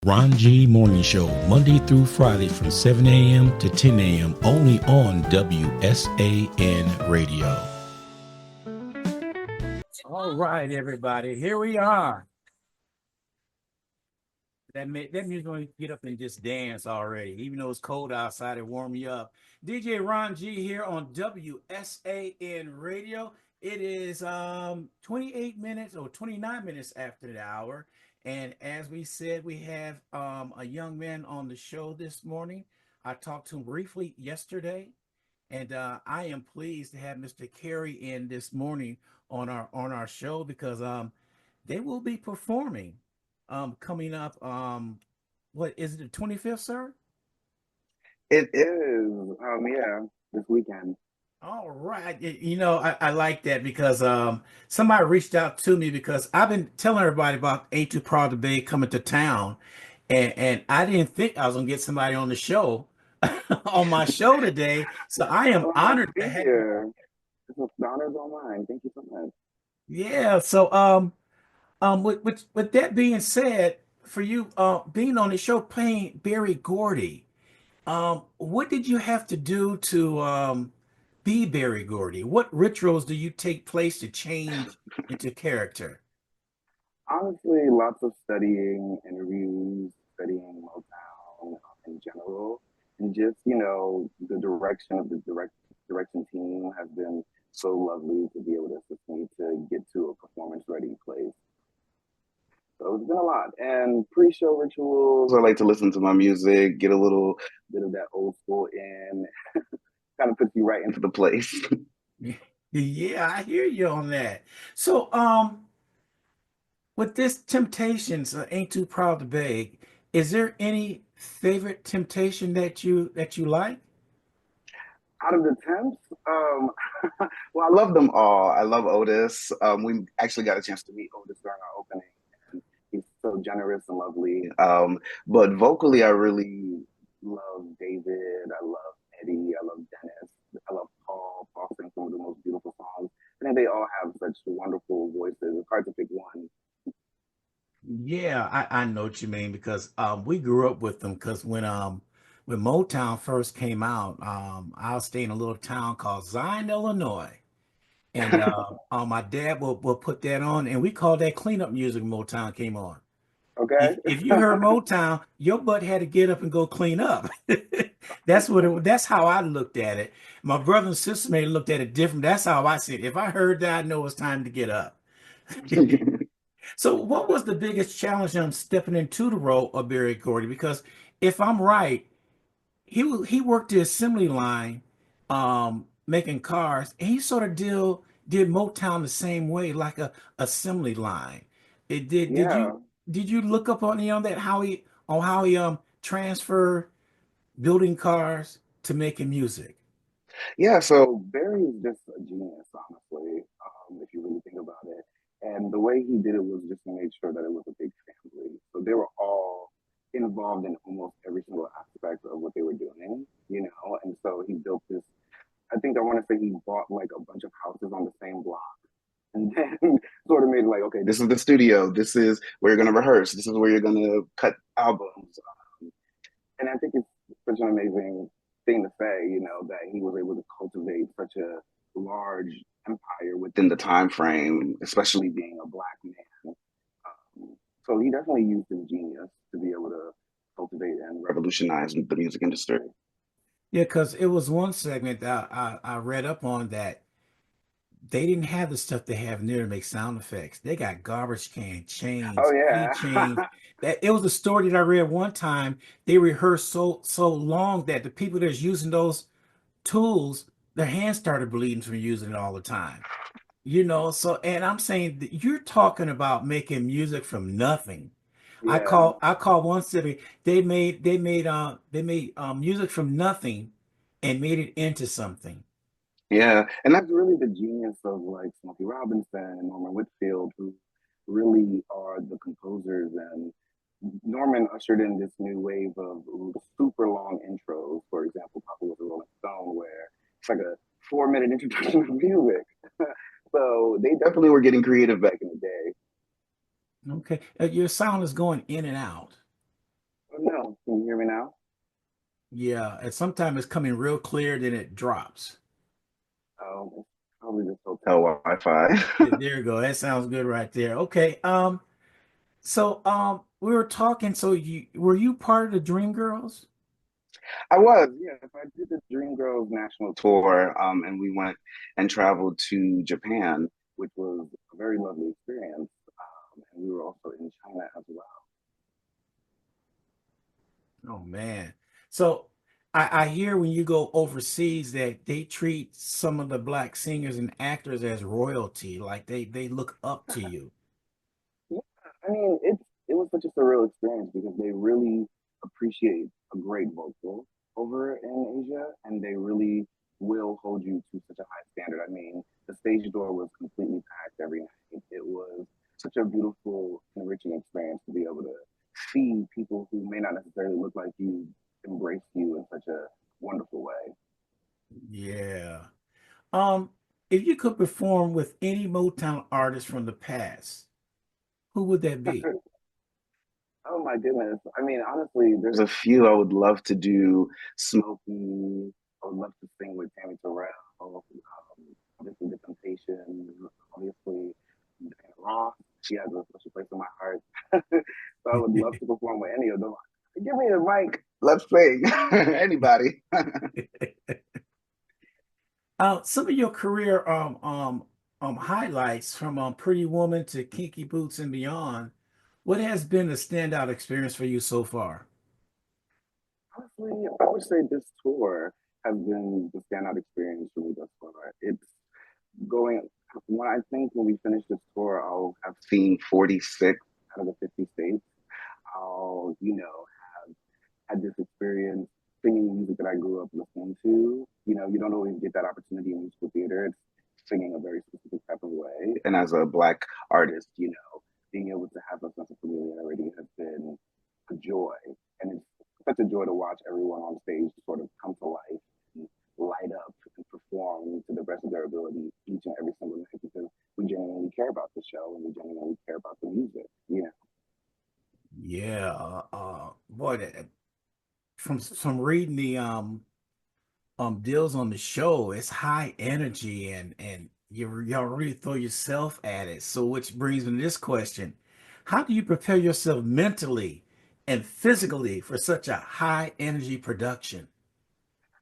Ron G Morning Show, Monday through Friday from 7 a.m. to 10 a.m. only on WSAN Radio. All right, everybody, here we are. That music going to get up and just dance already, even though it's cold outside. It warm you up. DJ Ron G here on WSAN Radio. It is 28 minutes or 29 minutes after the hour. And as we said, we have a young man on the show this morning. I talked to him briefly yesterday, and I am pleased to have Mr. Kerry in this morning on our show because they will be performing coming up. What is it, the 25th, sir? It is. Yeah, this weekend. All right. I like that because somebody reached out to me because I've been telling everybody about Ain't Too Proud to Beg coming to town, and I didn't think I was gonna get somebody on the show on my show today. So I am Well, I'm happy honored to to be have. here. The honor's all mine. Thank you so much. Yeah. So with that being said, for you being on the show playing Berry Gordy. What did you have to do to be Berry Gordy? What rituals do you take place to change into character? Honestly, lots of studying, interviews, studying Motown in general, and just the direction of the direction team has been so lovely to be able to assist me to get to a performance ready place. So it's been a lot. And pre-show rituals, I like to listen to my music, get a little bit of that old school in, kind of puts you right into the place. Yeah, I hear you on that. So, with this temptations, ain't too proud to beg. Is there any favorite temptation that you like? Out of the temps, well, I love them all. I love Otis. We actually got a chance to meet Otis during our opening, and he's so generous and lovely. But vocally, I really love David. I love Eddie. I love Dennis. I love Paul. Paul sings some of the most beautiful songs. I think they all have such wonderful voices. It's hard to pick one. Yeah, I know what you mean because we grew up with them because when Motown first came out, I was staying in a little town called Zion, Illinois. And my dad will put that on, and we called that cleanup music when Motown came on. Okay. If you heard Motown, your butt had to get up and go clean up. That's how I looked at it. My brother and sister may have looked at it different. That's how I see it. If I heard that, I know it's time to get up. So, what was the biggest challenge on stepping into the role of Berry Gordy? Because if I'm right, he worked the assembly line, making cars, and he sort of did Motown the same way, like a assembly line. It did Yeah. you look up on that how he transferred building cars to making music? Yeah, so Barry is just a genius, honestly, if you really think about it. And the way he did it was just to make sure that it was a big family. So they were all involved in almost every single aspect of what they were doing. And so he built this. I think I want to say he bought like a bunch of houses on the same block and then sort of made it like, okay, this is the studio. This is where you're going to rehearse. This is where you're going to cut albums. And I think it's such an amazing thing to say, that he was able to cultivate such a large empire within the time frame, especially being a black man. So he definitely used his genius to be able to cultivate and revolutionize the music industry. Yeah, because it was one segment that I read up on that they didn't have the stuff they have near to make sound effects. They got garbage can Oh chains, keychains. yeah. That it was a story that I read one time. They rehearsed so long that the people that's using those tools, their hands started bleeding from using it all the time. So and I'm saying that you're talking about making music from nothing. I Yeah. call I call one city. They made music from nothing and made it into something. Yeah, and that's really the genius of like Smokey Robinson and Norman Whitfield, who really are the composers. And Norman ushered in this new wave of super long intros. For example, Papa was a Rolling Stone, where it's like a 4 minute introduction of music. So they definitely were getting creative back in the day. Okay. Your sound is going in and out. know. Can you hear me now? Yeah, and sometimes it's coming real clear, then it drops. It's probably this hotel Wi-Fi. There you go. That sounds good right there. Okay. We were talking. So you were you part of the Dreamgirls? I was, yes. I did the Dreamgirls National Tour, and we went and traveled to Japan, which was a very lovely experience. And we were also in China as well. Oh man. So I hear when you go overseas that they treat some of the black singers and actors as royalty, like they look up to you. Yeah, I mean, it was such a surreal experience because they really appreciate a great vocal over in Asia, and they really will hold you to such a high standard. I mean, the stage door was completely packed every night. It was such a beautiful, enriching experience to be able to see people who may not necessarily look like you embrace you in such a wonderful way. Yeah. Um, if you could perform with any Motown artist from the past, who would that be? Oh my goodness. I mean, honestly, there's a few I would love to do. Smokey. I would love to sing with Tammy Terrell. Obviously, The Temptations. Obviously, Diana Ross. She has a special place in my heart. So I would love to perform with any of them. Give me a mic. Let's sing. Anybody. Some of your career highlights from Pretty Woman to Kinky Boots and beyond. What has been a standout experience for you so far? Honestly, I would say this tour has been the standout experience for me thus far. It's going when I think when we finish this tour, I'll have seen 46 out of the 50 states. I'll, have had this experience singing music that I grew up listening to. You don't always get that opportunity in musical theater. It's singing a very specific type of way. And as a black artist, being able to have a sense of familiarity has been a joy. And it's such a joy to watch everyone on stage sort of come to life and light up and perform to the best of their ability each and every single night because we genuinely care about the show and we genuinely care about the music. Yeah, boy, from reading the deals on the show, it's high energy and y'all really throw yourself at it. So which brings me to this question. How do you prepare yourself mentally and physically for such a high energy production?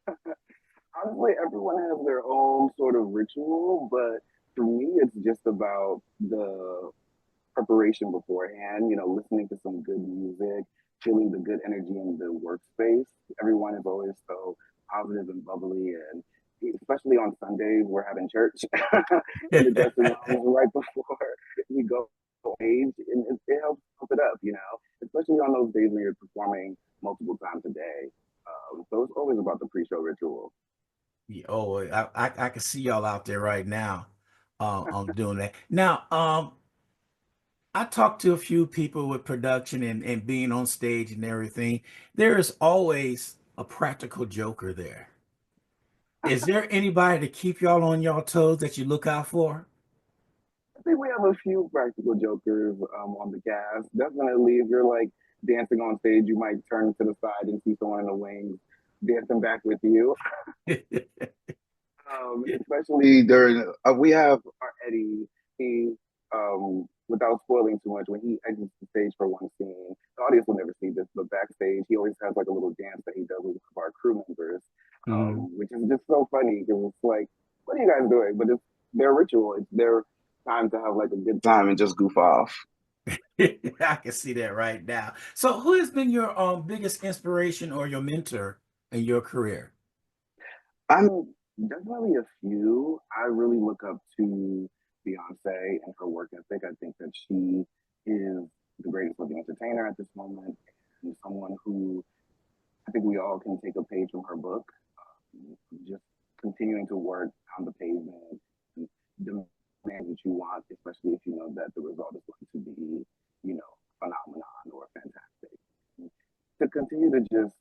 Honestly, everyone has their own sort of ritual, but for me, it's just about the preparation beforehand, listening to some good music, feeling the good energy in the workspace. Everyone is always so positive and bubbly, and especially on Sundays, we're having church in the dressing rooms right before we go on stage, and it helps pump it up, especially on those days when you're performing multiple times a day. So it's always about the pre-show ritual. Yeah, oh, I can see y'all out there right now, doing that. Now, I talked to a few people with production and being on stage and everything. There is always a practical joker there. Is there anybody to keep y'all on y'all toes that you look out for? I think we have a few practical jokers on the cast. Definitely, if you're like dancing on stage, you might turn to the side and see someone in the wings dancing back with you. Especially during we have our Eddie. He without spoiling too much, when he exits the stage for one scene, the audience will never see this, but backstage he always has like a little dance that he does with one of our crew members, Mhm. which is just so funny because it's like, what are you guys doing? But it's their ritual. It's their time to have like a good time and just goof off. I can see that right now. So, who has been your biggest inspiration or your mentor in your career? I'm definitely a few. I really look up to Beyonce and her work ethic. I think that she is the greatest living entertainer at this moment and someone who I think we all can take a page from her book. Just continuing to work on the pavement and demand what you want, especially if you know that the result is going to be, phenomenon or fantastic. To continue to just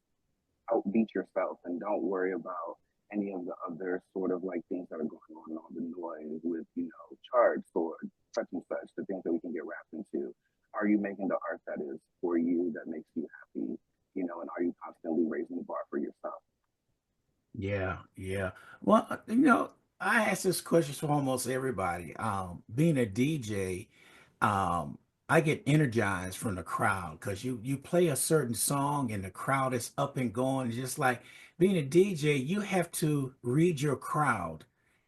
outbeat yourself and don't worry about any of the other sort of like things that are going on, all the noise with, charts or such and such, the things that we can get wrapped into. Are you making the art that is for you, that makes you happy? Yeah, yeah. Well, I ask this question to almost everybody. Being a DJ, um, I get energized from the crowd because you play a certain song and the crowd is up and going. Just like being a DJ, you have to read your crowd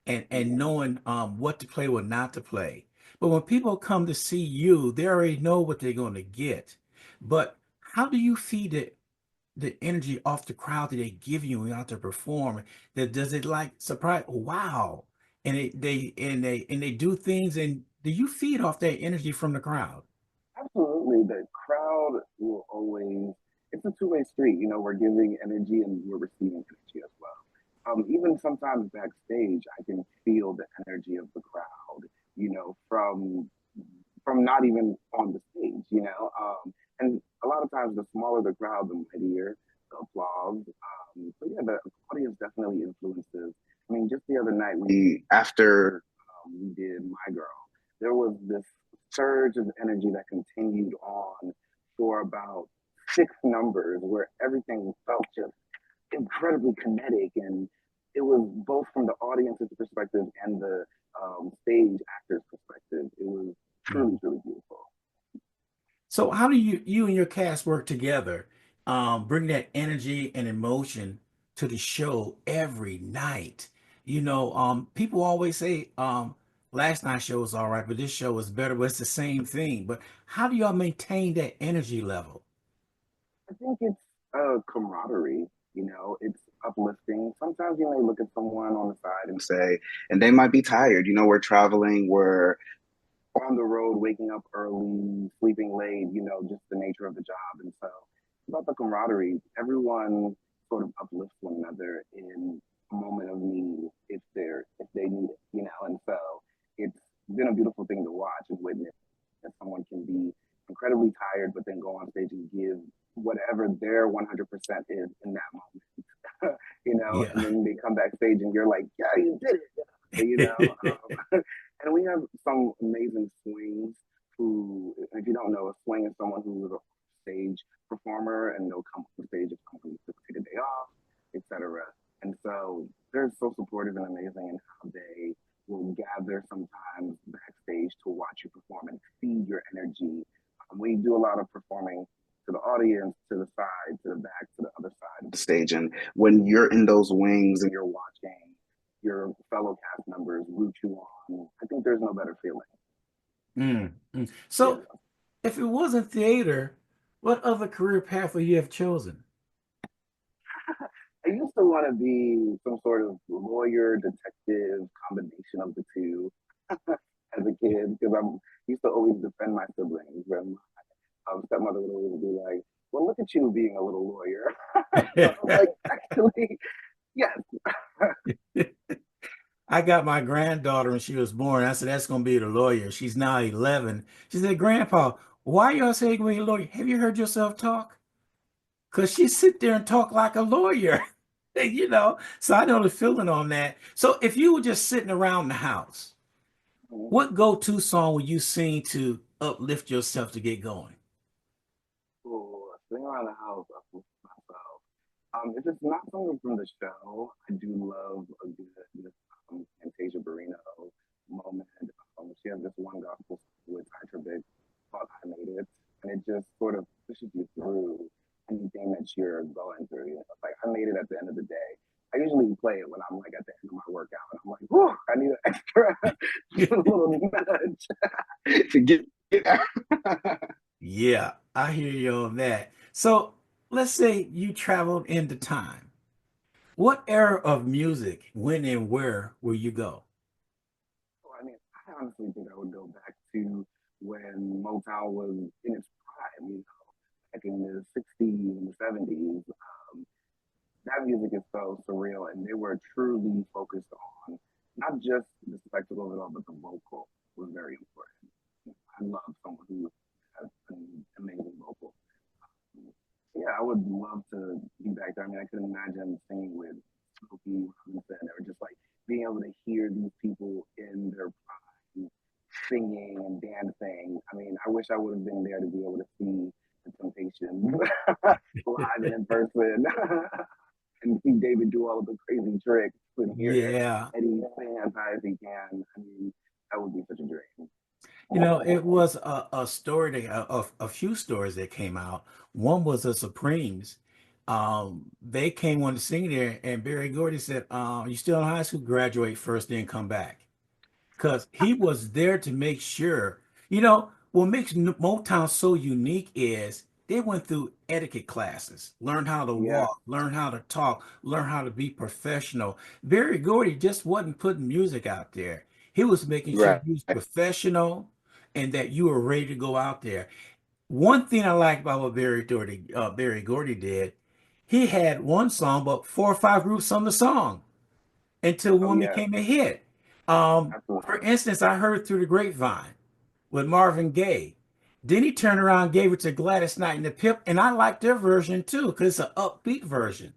and Yeah, knowing what to play, what not to play. But when people come to see you, they already know what they're going to get. But how do you feed it? The energy off the crowd that they give you when you're out to perform, that does it like surprise, wow, and they do things, and do you feed off that energy from the crowd? absolutely. The crowd will always, it's a two-way street. You know, we're giving energy and we're receiving energy as well. Even sometimes backstage, I can feel the energy of the crowd, you know, from not even on the stage, you know. And a lot of times, the smaller the crowd, the mightier the applause. But yeah, the audience definitely influences. I mean, just the other night, we after we did My Girl, there was this surge of energy that continued on for about six numbers, where everything felt just incredibly kinetic, and it was both from the audience's perspective and the stage actor's perspective. It was truly, Mhm. truly beautiful. So how do you and your cast work together, bring that energy and emotion to the show every night? People always say, last night's show was all right, but this show was better, but it's the same thing. But how do y'all maintain that energy level? I think it's a camaraderie. You know, it's uplifting. Sometimes you may look at someone on the side and say, and they might be tired. You know, we're traveling, we're on the road, waking up early, sleeping late, you know, just the nature of the job. And so it's about the camaraderie. Everyone sort of uplifts one another in a moment of need if they need it, you know. And so it's been a beautiful thing to watch and witness that someone can be incredibly tired, but then go on stage and give whatever their 100% is in that moment, you know, Yeah. and then they come backstage and you're like, yeah, you did it, you know. And we have some amazing swings who, if you don't know, a swing is someone who is a stage performer and they'll come on stage if someone needs to take a day off, etc. And so they're so supportive and amazing in how they will gather sometimes backstage to watch you perform and feed your energy. We do a lot of performing to the audience, to the side, to the back, to the other side of the stage. And when you're in those wings and you're watching your fellow cast members root you on, I think there's no better feeling. Mm, mm. Yeah. So, if it wasn't theater, what other career path would you have chosen? I used to want to be some sort of lawyer, detective, combination of the two as a kid because I used to always defend my siblings. And my stepmother would always be like, well, look at you being a little lawyer. So I'm like, actually, yes. I got my granddaughter when she was born. I said, that's going to be the lawyer. She's now 11. She said, Grandpa, why y'all say going to be a lawyer? Have you heard yourself talk? Because she sit there and talk like a lawyer, So I know the feeling on that. So if you were just sitting around the house, what go-to song would you sing to uplift yourself to get going? Oh, sitting around the house, I feel myself. If it's not something from the show, I do love a good Fantasia Barrino moment. She has this one gospel song with Ty Tribbett called "I Made It," and it just sort of pushes you through anything that you're going through. You know, it's like I made it at the end of the day. I usually play it when I'm like at the end of my workout, and I'm like, "Whoa, I need an extra, just a little nudge to get there." Yeah, I hear you on that. So let's say you traveled into time. What era of music, when and where will you go? I mean, I honestly think I would go back to when Motown was in its prime, you know, back in the 60s and the 70s. That music is so surreal, and they were truly focused on not just the spectacle of it all, but the vocal was very important. I love someone who has an amazing vocal. Yeah, I would love to be back there. I mean, I could imagine singing with Smokey Robinson or just like being able to hear these people in their prime singing and dancing. I mean, I wish I would have been there to be able to see the Temptations live and in person. and see David do all of the crazy tricks and hear Yeah. Eddie sing as high as he can. I mean, that would be such a dream. You know, it was a story that a few stories that came out. One was the Supremes. They came on to sing there, and Berry Gordy said, "You still in high school? Graduate first, then come back." Because he was there to make sure. You know, what makes Motown so unique is they went through etiquette classes, learned how to Yeah, walk, learn how to talk, learn how to be professional. Berry Gordy just wasn't putting music out there. He was making sure right. he was professional and that you were ready to go out there. One thing I like about what Berry Gordy did, he had one song, but four or five groups on the song until Oh one yeah, became a hit. For absolutely. instance, I heard Through the Grapevine with Marvin Gaye. Then he turned around and gave it to Gladys Knight and the Pip, and I like their version too, because it's an upbeat version.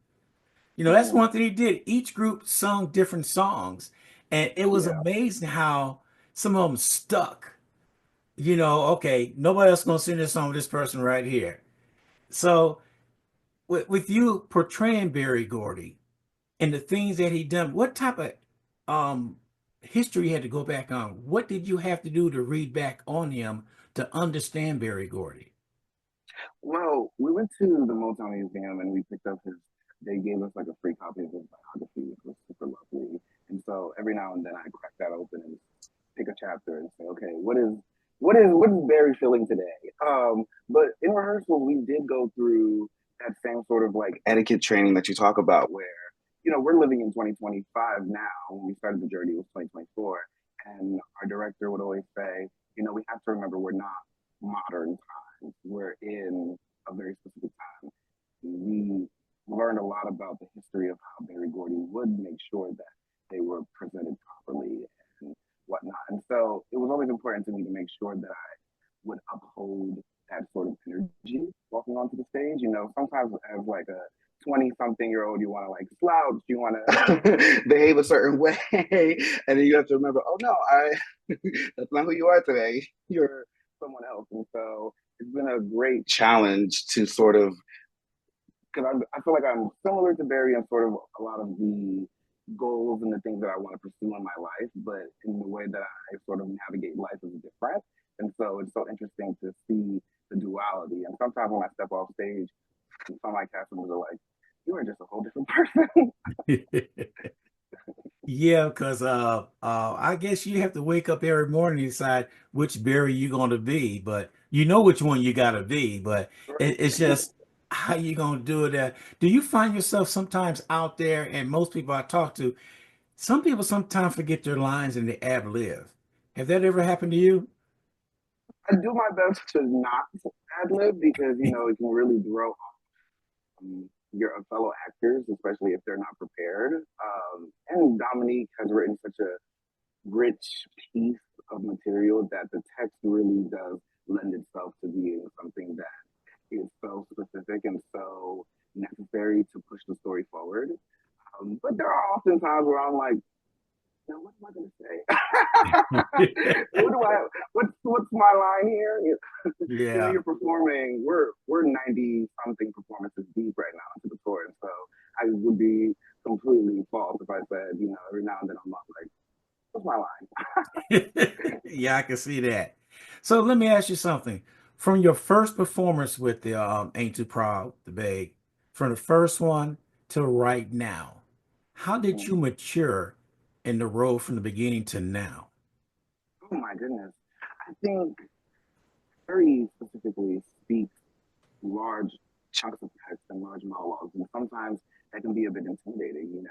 You know, that's Hmm. one thing he did. Each group sung different songs, and it was Yeah. amazing how some of them stuck. You know, okay, nobody else gonna sing this song with this person right here. So with you portraying Berry Gordy, and the things that he done, what type of um history you had to go back on? What did you have to do to read back on him to understand Berry Gordy? Well, we went to the Motown Museum and we picked up his. They gave us like a free copy of his biography, which was super lovely. And so every now and then I crack that open and pick a chapter and say, okay, what is Barry feeling today? But in rehearsal, we did go through that same sort of like etiquette training that you talk about, where we're living in 2025 now. When we started the journey, it was 2024, and our director would always say, we have to remember we're not modern times. We're in a very specific time. We learned a lot about the history of how Barry Gordy would make sure that they were presented properly and whatnot. And so it was always important to me to make sure that I would uphold that sort of energy walking onto the stage. Sometimes as like a 20-something-year-old, you want to like slouch, you want to behave a certain way, and then you have to remember, oh no, that's not who you are today. You're someone else. And so it's been a great challenge to sort of, because I feel like I'm similar to Barry in sort of a lot of the goals and the things that I want to pursue in my life, but in the way that I sort of navigate life is different. And so it's so interesting to see the duality. And sometimes when I step off stage, some of my cast members are like, "You are just a whole different person." Yeah, because I guess you have to wake up every morning and decide which Barry you're going to be, but you know which one you got to be, but it's just how you going to do it. Do you find yourself sometimes out there, and most people I talk to, some people sometimes forget their lines and they ad lib. Have that ever happened to you? I do my best to not ad lib because it can really throw your fellow actors, especially if they're not prepared. And Dominique has written such a rich piece of material that the text really does lend itself to being something that is so specific and so necessary to push the story forward. But there are often times where I'm like, now what am I going to say? What do I? What's my line here? Yeah. You're performing. We're 90 something performances deep right now into the tour, and so I would be completely false if I said, every now and then I'm not like, what's my line? Yeah, I can see that. So let me ask you something. From your first performance with the Ain't Too Proud to Beg, from the first one to right now, how did you mature in the role from the beginning to now? Oh my goodness. I think very specifically speaks large chunks of text and large monologues, and sometimes that can be a bit intimidating.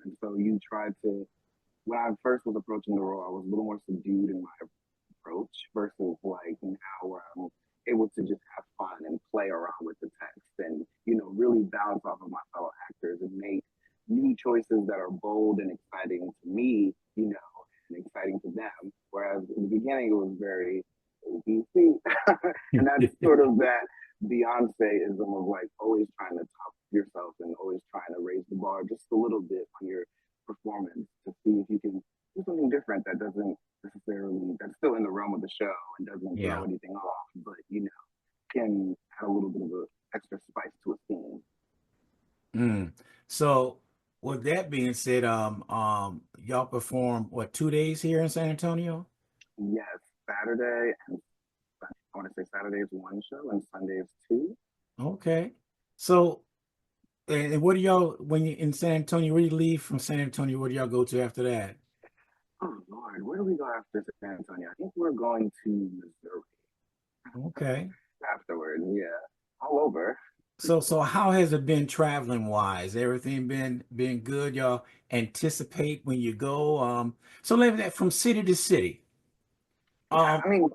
And so you try to. When I first was approaching the role, I was a little more subdued in my approach versus like now where I'm able to just have fun and play around with the text and really bounce off of my fellow actors and make new choices that are bold and exciting to me, and exciting to them. Whereas in the beginning it was very ABC, and that's sort of that Beyonce-ism of like always trying to top yourself and always trying to raise the bar just a little bit on your performance to see if you can do something different that doesn't necessarily that's still in the realm of the show and doesn't throw Yeah. anything off, but can add a little bit of a extra spice to a scene. Mm. So with that being said, y'all perform what 2 days here in San Antonio? Yes, Saturday and I want to say Saturday is one show and Sunday is two. Okay. So and what do y'all when you in San Antonio, where you leave from San Antonio, where do y'all go to after that? Oh Lord, where do we go after San Antonio? I think we're going to Missouri Okay. afterward. Yeah, all over. So how has it been traveling wise? Everything been good? Y'all anticipate when you go? So living that from city to city. Yeah, Um,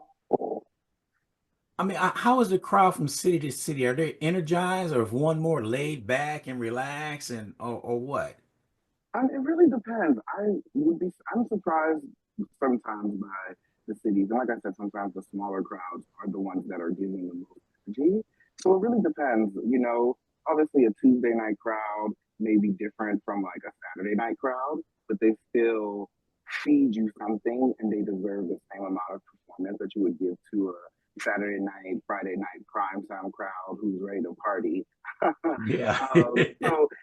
I mean, how is the crowd from city to city? Are they energized, or is one more laid back and relaxed, and or what? it really depends. I'm surprised sometimes by the cities. And like I said, sometimes the smaller crowds are the ones that are giving the most energy. So it really depends. Obviously a Tuesday night crowd may be different from like a Saturday night crowd, but they still feed you something and they deserve the same amount of performance that you would give to a Saturday night, Friday night prime time crowd who's ready to party. Yeah. So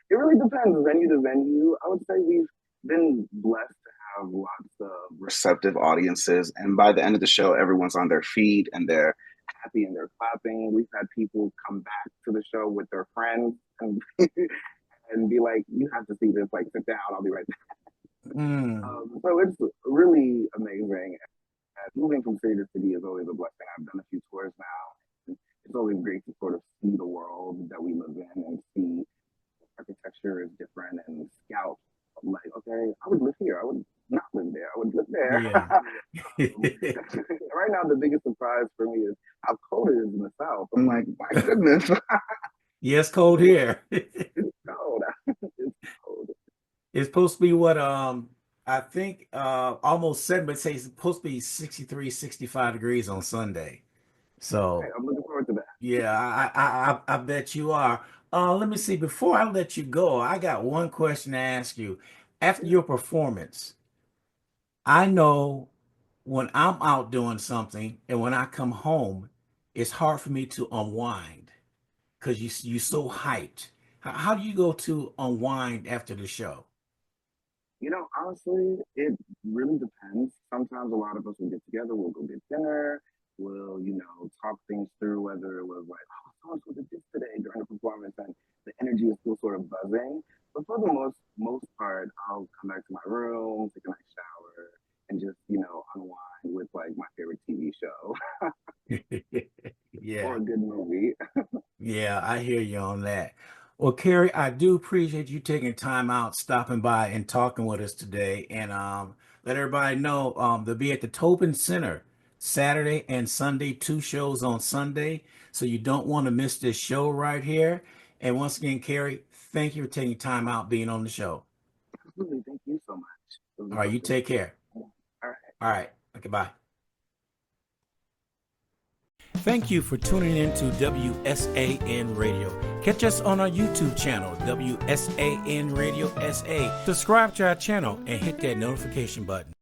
it really depends venue to venue. I would say we've been blessed to have lots of receptive audiences. And by the end of the show, everyone's on their feet and they're happy and they're clapping. We've had people come back to the show with their friends and, and be like, you have to see this, like, sit down, I'll be right back. Mm, So it's really amazing. And moving from city to city is always a blessing. I've done a few tours now. It's always great to sort of see the world that we live in and see architecture is different and scout like, okay, I would live here. I would not live there. I would live there. yeah. Right now, the biggest surprise for me is how cold it is in the South. I'm like, my goodness, Yes, cold here. it's cold. It's cold. It's supposed to be what I think almost seven, but say it's supposed to be 63, 65 degrees on Sunday. Hey, So I'm looking forward to that. yeah, I bet you are. Let me see. Before I let you go, I got one question to ask you. After Yeah. your performance, I know when I'm out doing something and when I come home, it's hard for me to unwind because you so hyped. How do you go to unwind after the show? Honestly, it really depends. Sometimes a lot of us will get together, we'll go get dinner, we'll, talk things through, whether it was like, oh, so-and-so did this today during the performance, and the energy is still sort of buzzing. But for the most part, I'll come back to my room, take a nice shower, and just, unwind with like my favorite TV show or Yeah. a good movie. Yeah, I hear you on that. Well, Kerry, I do appreciate you taking time out, stopping by and talking with us today. And let everybody know they'll be at the Tobin Center Saturday and Sunday, two shows on Sunday. So you don't want to miss this show right here. And once again, Kerry, thank you for taking time out being on the show. Absolutely. Thank you so much. It was All a right, you pleasure. take care. All right. All right. Okay, bye. Thank you for tuning in to WSAN Radio. Catch us on our YouTube channel, WSAN Radio SA. Subscribe to our channel and hit that notification button.